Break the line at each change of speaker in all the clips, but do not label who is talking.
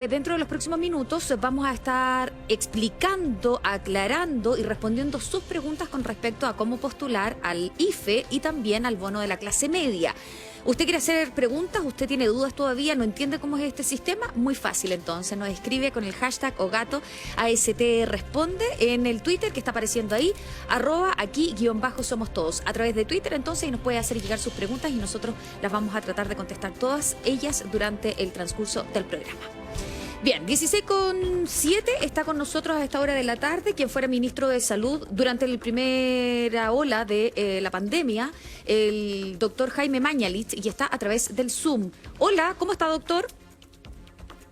Dentro de los próximos minutos vamos a estar explicando, aclarando y respondiendo sus preguntas con respecto a cómo postular al IFE y también al bono de la clase media. ¿Usted quiere hacer preguntas? ¿Usted tiene dudas todavía? ¿No entiende cómo es este sistema? Muy fácil, entonces nos escribe con el hashtag Ogato AST Responde en el Twitter que está apareciendo ahí, @aquí_somos todos. A través de Twitter entonces y nos puede hacer llegar sus preguntas y nosotros las vamos a tratar de contestar todas ellas durante el transcurso del programa. Bien, 16:07 está con nosotros a esta hora de la tarde quien fuera ministro de Salud durante la primera ola de la pandemia, el doctor Jaime Mañalich, y está a través del Zoom. Hola, ¿cómo está, doctor?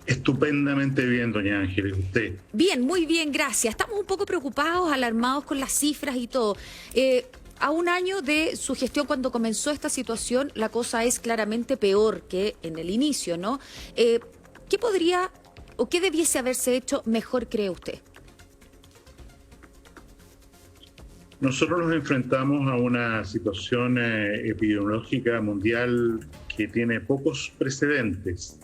Estupendamente bien, doña Ángeles, ¿usted?
Bien, muy bien, gracias. Estamos un poco preocupados, alarmados con las cifras y todo. A un año de su gestión, cuando comenzó esta situación, la cosa es claramente peor que en el inicio, ¿no? ¿Qué podría o qué debiese haberse hecho mejor, cree usted?
Nosotros nos enfrentamos a una situación epidemiológica mundial que tiene pocos precedentes.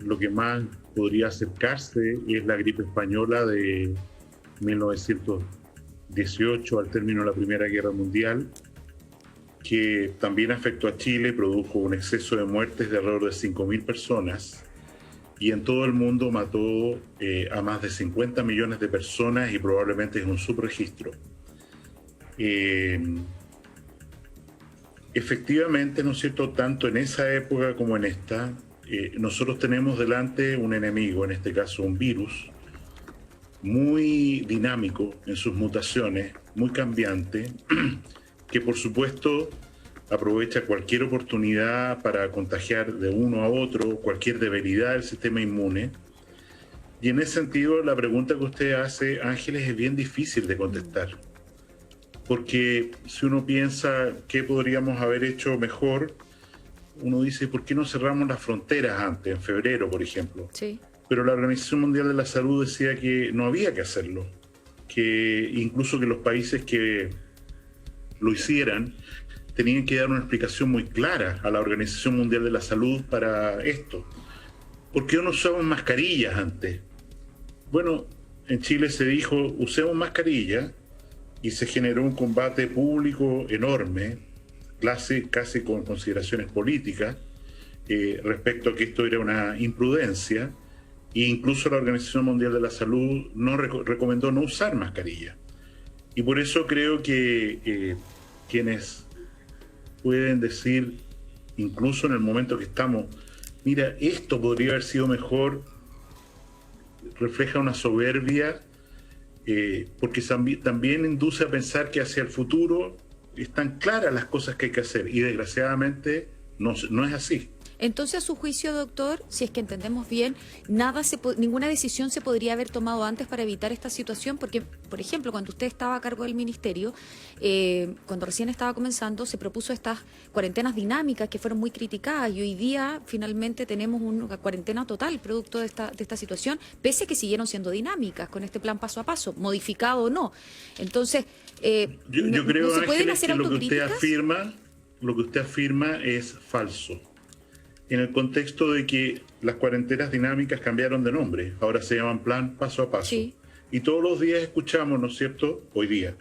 Lo que más podría acercarse es la gripe española de 1918, al término de la Primera Guerra Mundial, que también afectó a Chile, produjo un exceso de muertes de alrededor de 5.000 personas y en todo el mundo mató a más de 50 millones de personas y probablemente es un subregistro. Efectivamente, ¿no es cierto?, tanto en esa época como en esta, nosotros tenemos delante un enemigo, en este caso un virus, muy dinámico en sus mutaciones, muy cambiante, que por supuesto aprovecha cualquier oportunidad para contagiar de uno a otro, cualquier debilidad del sistema inmune. Y en ese sentido, la pregunta que usted hace, Ángeles, es bien difícil de contestar. Porque si uno piensa qué podríamos haber hecho mejor, uno dice, ¿por qué no cerramos las fronteras antes, en febrero, por ejemplo?
Sí.
Pero la Organización Mundial de la Salud decía que no había que hacerlo, que incluso que los países que lo hicieran tenían que dar una explicación muy clara a la Organización Mundial de la Salud para esto. ¿Por qué no usamos mascarillas antes? Bueno, en Chile se dijo, usemos mascarillas, y se generó un combate público enorme, casi con consideraciones políticas, respecto a que esto era una imprudencia, e incluso la Organización Mundial de la Salud no recomendó no usar mascarillas. Y por eso creo que quienes pueden decir, incluso en el momento que estamos, mira, esto podría haber sido mejor, refleja una soberbia, porque también induce a pensar que hacia el futuro están claras las cosas que hay que hacer, y desgraciadamente no es así.
Entonces, a su juicio, doctor, si es que entendemos bien, ninguna decisión se podría haber tomado antes para evitar esta situación, porque, por ejemplo, cuando usted estaba a cargo del ministerio, cuando recién estaba comenzando, se propuso estas cuarentenas dinámicas que fueron muy criticadas y hoy día finalmente tenemos una cuarentena total producto de esta situación, pese a que siguieron siendo dinámicas con este plan paso a paso, modificado o no. Entonces,
yo creo,
¿no se pueden
Ángeles,
hacer
que
autocríticas?
lo que usted afirma es falso. En el contexto de que las cuarentenas dinámicas cambiaron de nombre, ahora se llaman plan paso a paso.
Sí.
Y todos los días escuchamos, ¿no es cierto?, hoy día,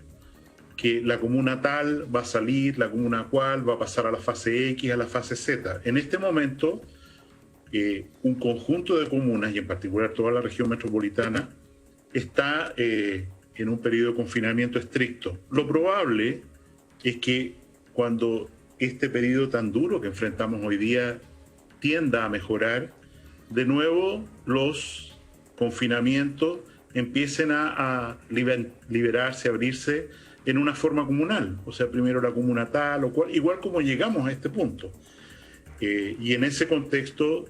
que la comuna tal va a salir, la comuna cual va a pasar a la fase X, a la fase Z. En este momento, un conjunto de comunas, y en particular toda la región metropolitana, está en un periodo de confinamiento estricto. Lo probable es que cuando este periodo tan duro que enfrentamos hoy día tienda a mejorar, de nuevo los confinamientos empiecen a liberarse, a abrirse en una forma comunal. O sea, primero la comuna tal o cual, igual como llegamos a este punto. Y en ese contexto,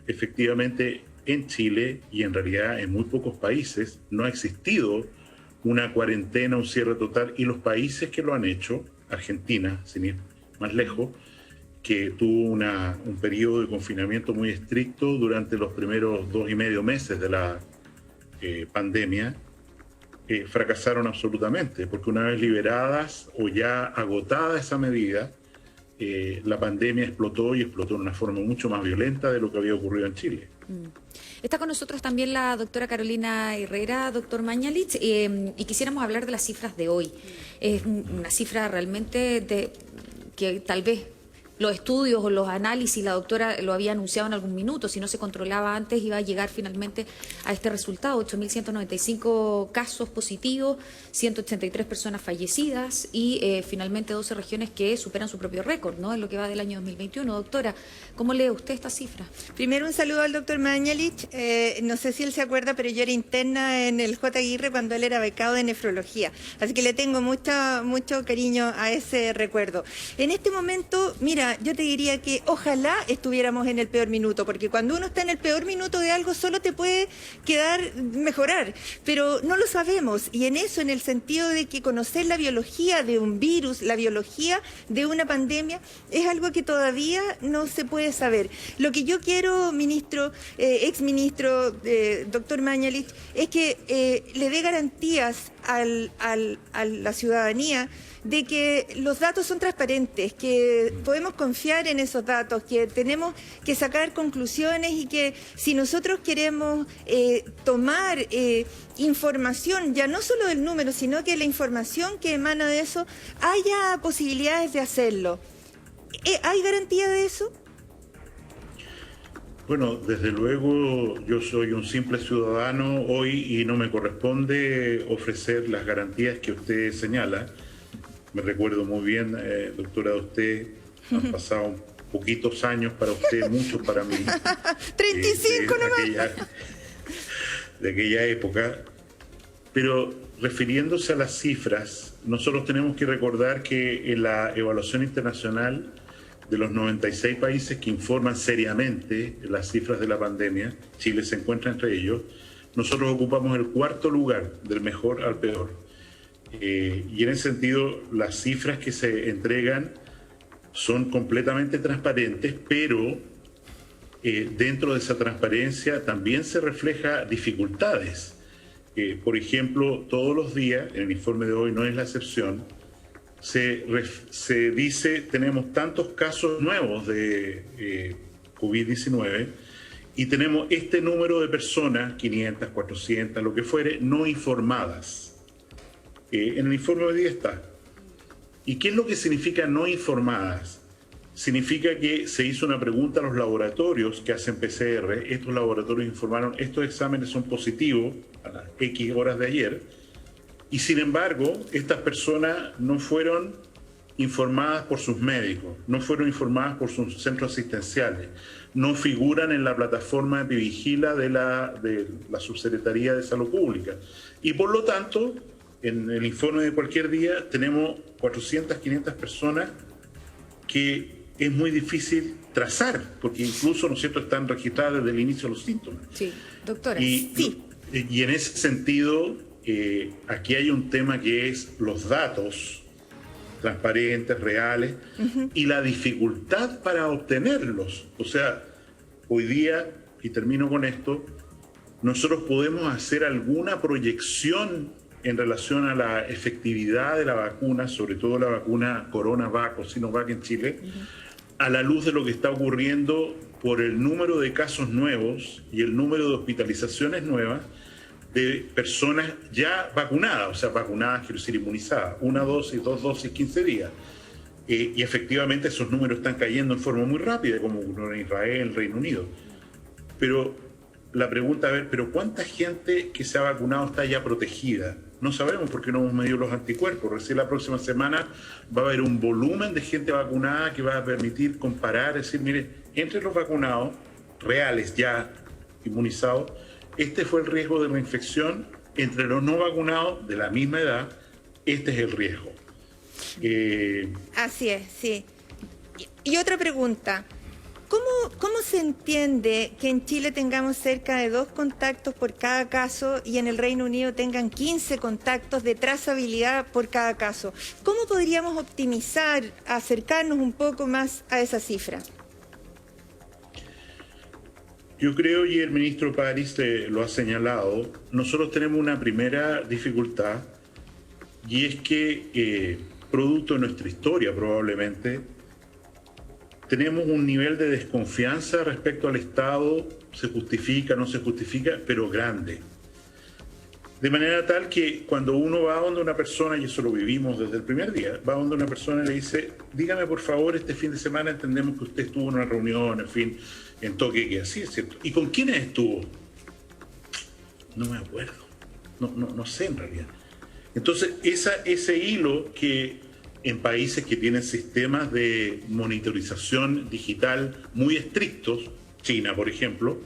efectivamente, en Chile y en realidad en muy pocos países no ha existido una cuarentena, un cierre total, y los países que lo han hecho, Argentina, sin ir más lejos, que tuvo un periodo de confinamiento muy estricto durante los primeros 2,5 meses de la pandemia, fracasaron absolutamente, porque una vez liberadas o ya agotada esa medida, la pandemia explotó y explotó de una forma mucho más violenta de lo que había ocurrido en Chile.
Está con nosotros también la doctora Carolina Herrera, doctor Mañalich, y quisiéramos hablar de las cifras de hoy. Es una cifra realmente que tal vez los estudios o los análisis, la doctora lo había anunciado en algún minuto, si no se controlaba antes iba a llegar finalmente a este resultado, 8.195 casos positivos, 183 personas fallecidas y finalmente 12 regiones que superan su propio récord, ¿no? En lo que va del año 2021. Doctora, ¿cómo lee usted esta cifra?
Primero un saludo al doctor Mañalich. No sé si él se acuerda, pero yo era interna en el J. Aguirre cuando él era becado de nefrología, así que le tengo mucho cariño a ese recuerdo. En este momento, mira, yo te diría que ojalá estuviéramos en el peor minuto, porque cuando uno está en el peor minuto de algo solo te puede quedar mejorar, pero no lo sabemos, y en eso, en el sentido de que conocer la biología de un virus, la biología de una pandemia, es algo que todavía no se puede saber. Lo que yo quiero, ministro, exministro, doctor Mañalich, es que le dé garantías a la ciudadanía de que los datos son transparentes, que podemos confiar en esos datos, que tenemos que sacar conclusiones y que si nosotros queremos tomar información, ya no solo del número, sino que la información que emana de eso, haya posibilidades de hacerlo. ¿Hay garantía de eso?
Bueno, desde luego yo soy un simple ciudadano hoy y no me corresponde ofrecer las garantías que usted señala. Me recuerdo muy bien, doctora, de usted, han pasado poquitos años para usted, muchos para mí.
35 nomás.
De aquella época. Pero refiriéndose a las cifras, nosotros tenemos que recordar que en la evaluación internacional de los 96 países que informan seriamente las cifras de la pandemia, Chile se encuentra entre ellos, nosotros ocupamos el cuarto lugar, del mejor al peor. Y en ese sentido, las cifras que se entregan son completamente transparentes, pero dentro de esa transparencia también se refleja dificultades. Por ejemplo, todos los días, en el informe de hoy no es la excepción, se dice tenemos tantos casos nuevos de COVID-19 y tenemos este número de personas, 500, 400, lo que fuere, no informadas. En el informe de hoy día está. ¿Y qué es lo que significa no informadas? Significa que se hizo una pregunta a los laboratorios que hacen PCR, estos laboratorios informaron, estos exámenes son positivos a las X horas de ayer, y sin embargo, estas personas no fueron informadas por sus médicos, no fueron informadas por sus centros asistenciales, no figuran en la plataforma Epivigila de la Subsecretaría de Salud Pública. Y por lo tanto, en el informe de cualquier día tenemos 400, 500 personas que es muy difícil trazar, porque incluso, ¿no es cierto?, están registradas desde el inicio de los síntomas.
Sí, doctora.
Y en ese sentido, aquí hay un tema que es los datos transparentes, reales, y la dificultad para obtenerlos. O sea, hoy día, y termino con esto, nosotros podemos hacer alguna proyección en relación a la efectividad de la vacuna, sobre todo la vacuna CoronaVac o Sinovac en Chile, a la luz de lo que está ocurriendo por el número de casos nuevos y el número de hospitalizaciones nuevas de personas ya vacunadas, o sea, vacunadas, quiero decir, inmunizadas, 1 dosis, 2 dosis, 15 días. Y efectivamente esos números están cayendo en forma muy rápida, como en Israel, Reino Unido. Pero la pregunta, ¿pero cuánta gente que se ha vacunado está ya protegida? No sabemos porque no hemos medido los anticuerpos. Recién la próxima semana va a haber un volumen de gente vacunada que va a permitir comparar, decir, mire, entre los vacunados reales ya inmunizados, este fue el riesgo de la infección, entre los no vacunados de la misma edad, este es el riesgo.
Así es, sí. Y otra pregunta. ¿Cómo se entiende que en Chile tengamos cerca de 2 contactos por cada caso y en el Reino Unido tengan 15 contactos de trazabilidad por cada caso? ¿Cómo podríamos optimizar, acercarnos un poco más a esa cifra?
Yo creo, y el ministro París lo ha señalado, nosotros tenemos una primera dificultad y es que, producto de nuestra historia probablemente, tenemos un nivel de desconfianza respecto al Estado, se justifica, no se justifica, pero grande. De manera tal que cuando uno va donde una persona, y eso lo vivimos desde el primer día, va donde una persona y le dice, dígame por favor, este fin de semana entendemos que usted estuvo en una reunión, en fin, en toque que así es cierto. ¿Y con quiénes estuvo? No me acuerdo, no sé en realidad. Entonces, ese hilo que en países que tienen sistemas de monitorización digital muy estrictos, China por ejemplo,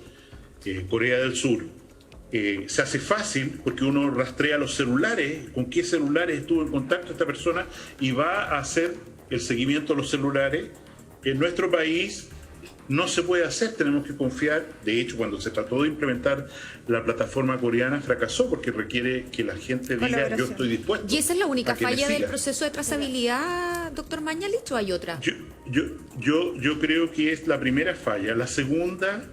Corea del Sur, se hace fácil porque uno rastrea los celulares, con qué celulares estuvo en contacto esta persona y va a hacer el seguimiento de los celulares. En nuestro país no se puede hacer, tenemos que confiar. De hecho, cuando se trató de implementar la plataforma coreana fracasó porque requiere que la gente diga yo estoy dispuesto.
¿Y esa es la única
a que me
falla del
siga.
proceso de trazabilidad, doctor Mañalich, o hay otra?
Yo creo que es la primera falla. La segunda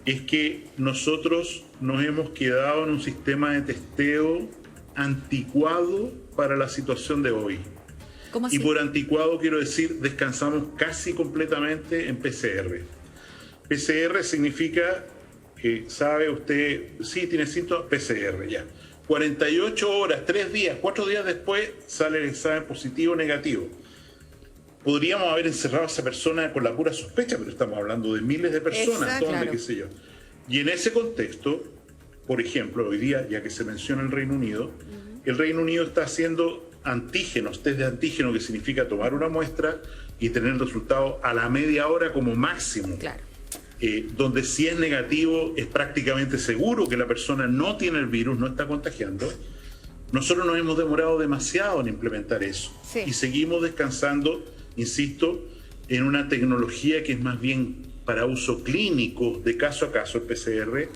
es que nosotros nos hemos quedado en un sistema de testeo anticuado para la situación de hoy.
¿Cómo así?
Y por anticuado quiero decir, descansamos casi completamente en PCR. PCR significa que sabe usted, sí, tiene síntomas, PCR, ya. 48 horas, 3 días, 4 días después sale el examen positivo o negativo. Podríamos haber encerrado a esa persona con la pura sospecha, pero estamos hablando de miles de personas,
Exacto,
¿dónde,
claro.
qué sé yo? Y en ese contexto, por ejemplo, hoy día, ya que se menciona el Reino Unido, el Reino Unido está haciendo antígenos, test de antígeno, que significa tomar una muestra y tener el resultado a la media hora como máximo.
Claro.
Donde si es negativo es prácticamente seguro que la persona no tiene el virus, no está contagiando. Nosotros nos hemos demorado demasiado en implementar eso.
Sí.
Y seguimos descansando, insisto, en una tecnología que es más bien para uso clínico de caso a caso, el PCR,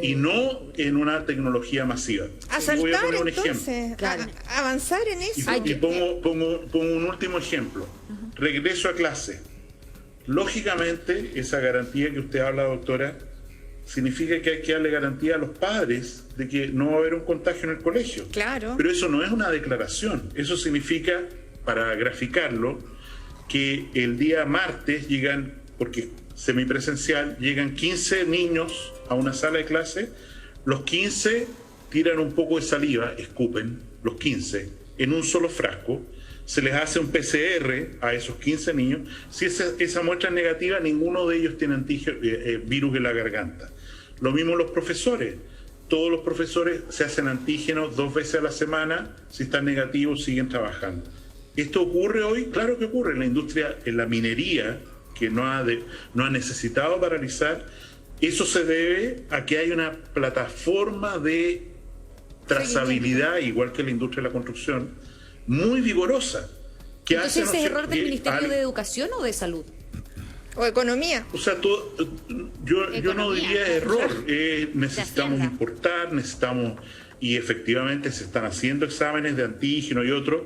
y no en una tecnología masiva.
A
Y voy a
saltar
poner un
entonces,
ejemplo.
Claro.
avanzar en eso.
Y pongo un último ejemplo. Regreso a clase. Lógicamente, esa garantía que usted habla, doctora, significa que hay que darle garantía a los padres de que no va a haber un contagio en el colegio.
Claro.
Pero eso no es una declaración. Eso significa, para graficarlo, que el día martes llegan, porque semipresencial, llegan 15 niños a una sala de clase, los 15 tiran un poco de saliva, escupen, los 15, en un solo frasco, se les hace un PCR a esos 15 niños. Si esa muestra es negativa, ninguno de ellos tiene virus en la garganta. Lo mismo los profesores. Todos los profesores se hacen antígenos 2 veces a la semana. Si están negativos, siguen trabajando. ¿Esto ocurre hoy? Claro que ocurre. En la industria, en la minería, que no ha necesitado paralizar, eso se debe a que hay una plataforma de trazabilidad, igual que la industria de la construcción, muy vigorosa. Que
Entonces,
hace,
¿ese es
¿no es
error del
cierto?
Ministerio de Educación o de Salud?
O economía.
O sea, yo no diría error. Necesitamos importar, y efectivamente se están haciendo exámenes de antígeno y otros,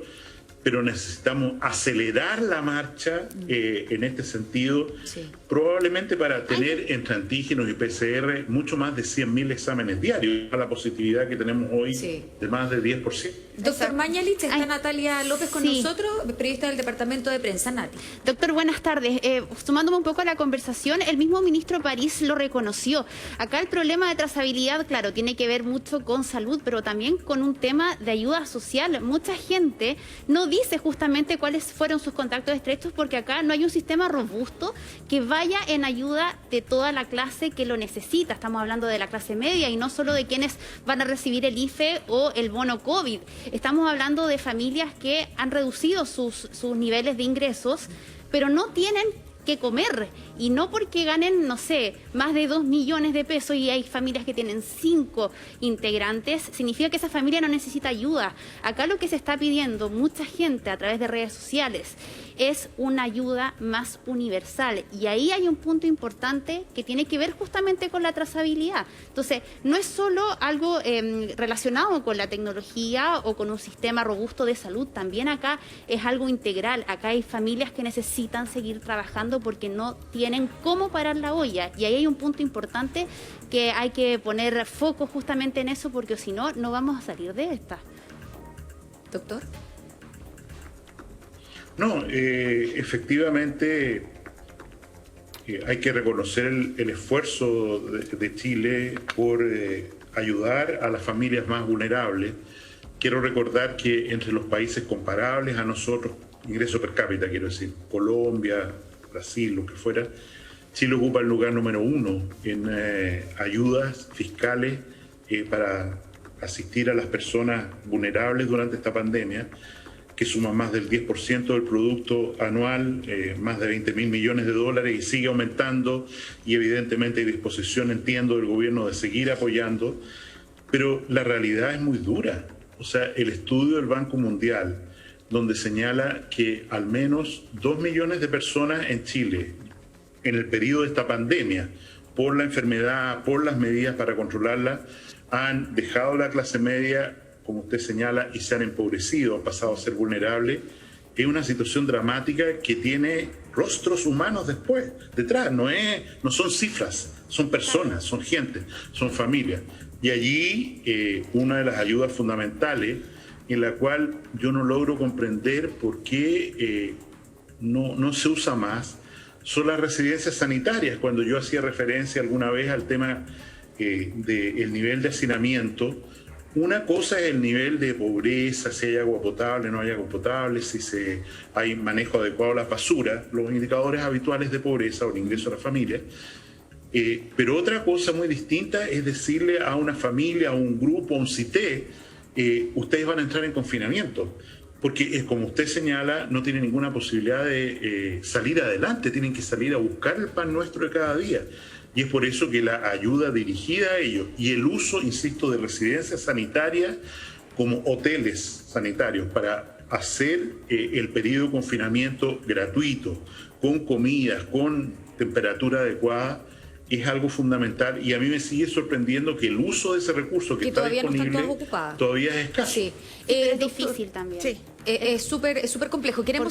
pero necesitamos acelerar la marcha en este sentido,
Sí.
probablemente para tener entre antígenos y PCR mucho más de 100.000 exámenes diarios, a la positividad que tenemos hoy
Sí.
de más de 10%.
Doctor
Exacto.
Mañalich, está Natalia López con
Sí.
nosotros, periodista del Departamento de Prensa, Nati.
Doctor, buenas tardes. Sumándome un poco a la conversación, el mismo ministro París lo reconoció. Acá el problema de trazabilidad, claro, tiene que ver mucho con salud, pero también con un tema de ayuda social. Mucha gente no dice justamente cuáles fueron sus contactos estrechos porque acá no hay un sistema robusto que vaya en ayuda de toda la clase que lo necesita. Estamos hablando de la clase media y no solo de quienes van a recibir el IFE o el bono COVID. Estamos hablando de familias que han reducido sus niveles de ingresos, pero no tienen que comer, y no porque ganen, no sé, más de 2 millones de pesos y hay familias que tienen 5 integrantes, significa que esa familia no necesita ayuda. Acá lo que se está pidiendo mucha gente a través de redes sociales es una ayuda más universal, y ahí hay un punto importante que tiene que ver justamente con la trazabilidad. Entonces, no es solo algo relacionado con la tecnología o con un sistema robusto de salud, también acá es algo integral. Acá hay familias que necesitan seguir trabajando porque no tienen cómo parar la olla, y ahí hay un punto importante que hay que poner foco justamente en eso, porque si no, no vamos a salir de esta.
Doctor.
No, efectivamente hay que reconocer el esfuerzo de Chile por ayudar a las familias más vulnerables. Quiero recordar que entre los países comparables a nosotros, ingreso per cápita, quiero decir, Colombia, Brasil, lo que fuera, Chile ocupa el lugar número 1 en ayudas fiscales para asistir a las personas vulnerables durante esta pandemia, que suma más del 10% del producto anual, más de 20.000 millones de dólares, y sigue aumentando, y evidentemente hay disposición, entiendo, del gobierno de seguir apoyando, pero la realidad es muy dura. O sea, el estudio del Banco Mundial, donde señala que al menos 2 millones de personas en Chile, en el periodo de esta pandemia, por la enfermedad, por las medidas para controlarla, han dejado la clase media, como usted señala, y se han empobrecido, han pasado a ser vulnerables. Es una situación dramática que tiene rostros humanos detrás, no son cifras, son personas, son gente, son familias. Y allí una de las ayudas fundamentales, en la cual yo no logro comprender por qué no se usa más, son las residencias sanitarias. Cuando yo hacía referencia alguna vez al tema del nivel de hacinamiento, una cosa es el nivel de pobreza, si hay agua potable, no hay agua potable, si hay manejo adecuado de la basura, los indicadores habituales de pobreza o el ingreso a la familia. Pero otra cosa muy distinta es decirle a una familia, a un grupo, a un CITE, ustedes van a entrar en confinamiento, porque como usted señala, no tienen ninguna posibilidad de salir adelante, tienen que salir a buscar el pan nuestro de cada día. Y es por eso que la ayuda dirigida a ellos y el uso, insisto, de residencias sanitarias como hoteles sanitarios para hacer el periodo de confinamiento gratuito, con comidas, con temperatura adecuada, es algo fundamental, y a mí me sigue sorprendiendo que el uso de ese recurso que está
todavía
disponible
no están todas ocupadas.
todavía es escaso.
Sí.
Es difícil también.
Sí.
Es súper complejo. Queremos